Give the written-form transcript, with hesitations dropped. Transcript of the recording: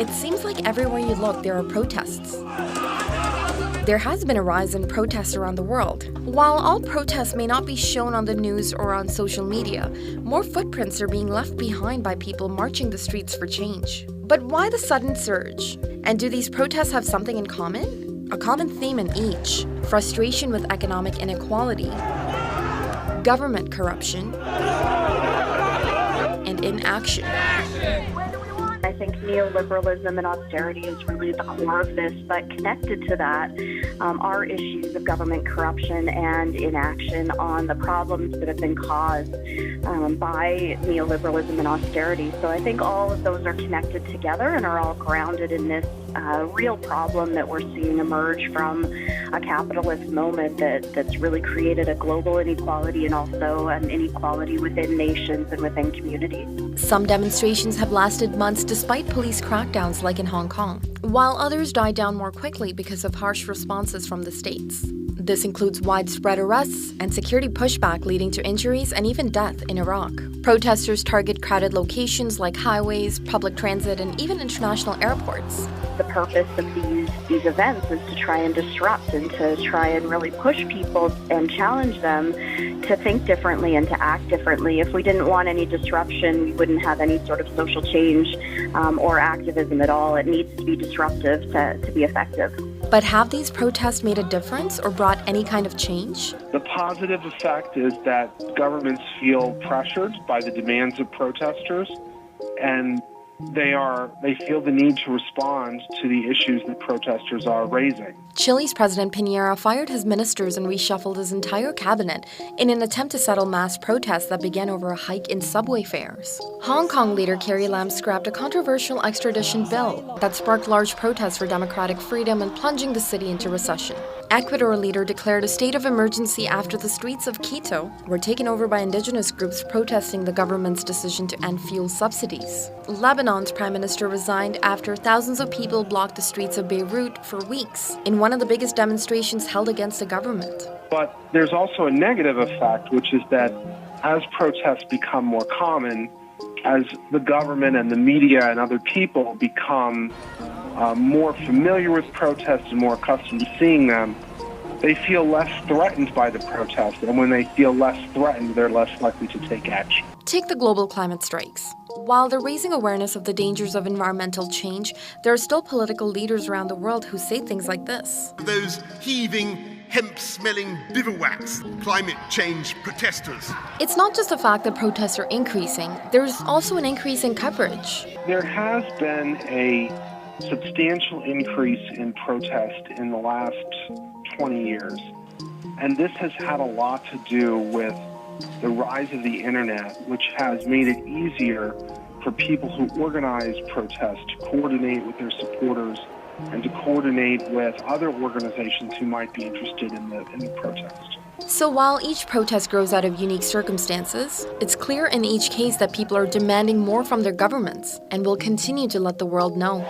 It seems like everywhere you look, there are protests. There has been a rise in protests around the world. While all protests may not be shown on the news or on social media, more footprints are being left behind by people marching the streets for change. But why the sudden surge? And do these protests have something in common? A common theme in each: frustration with economic inequality, government corruption, and inaction. I think neoliberalism and austerity is really the core of this, but connected to that are issues of government corruption and inaction on the problems that have been caused by neoliberalism and austerity. So I think all of those are connected together and are all grounded in this real problem that we're seeing emerge from a capitalist moment that's really created a global inequality and also an inequality within nations and within communities. Some demonstrations have lasted months despite police crackdowns like in Hong Kong, while others died down more quickly because of harsh responses from the states. This includes widespread arrests and security pushback leading to injuries and even death in Iraq. Protesters target crowded locations like highways, public transit, and even international airports. The purpose of these events is to try and disrupt and to try and really push people and challenge them to think differently and to act differently. If we didn't want any disruption, we wouldn't have any sort of social change or activism at all. It needs to be disruptive to be effective. But have these protests made a difference or brought any kind of change? The positive effect is that governments feel pressured by the demands of protesters, and they feel the need to respond to the issues that protesters are raising. Chile's President Piñera fired his ministers and reshuffled his entire cabinet in an attempt to settle mass protests that began over a hike in subway fares. Hong Kong leader Carrie Lam scrapped a controversial extradition bill that sparked large protests for democratic freedom and plunging the city into recession. Ecuador leader declared a state of emergency after the streets of Quito were taken over by indigenous groups protesting the government's decision to end fuel subsidies. Lebanon's prime minister resigned after thousands of people blocked the streets of Beirut for weeks in one of the biggest demonstrations held against the government. But there's also a negative effect, which is that as protests become more common, as the government and the media and other people become more familiar with protests and more accustomed to seeing them, they feel less threatened by the protest. And when they feel less threatened, they're less likely to take action. Take the global climate strikes. While they're raising awareness of the dangers of environmental change, there are still political leaders around the world who say things like this. Those heaving, hemp-smelling bivouacs, climate change protesters. It's not just the fact that protests are increasing, there's also an increase in coverage. There has been a substantial increase in protest in the last 20 years. And this has had a lot to do with the rise of the internet, which has made it easier for people who organize protests to coordinate with their supporters and to coordinate with other organizations who might be interested in the protest. So while each protest grows out of unique circumstances, it's clear in each case that people are demanding more from their governments and will continue to let the world know.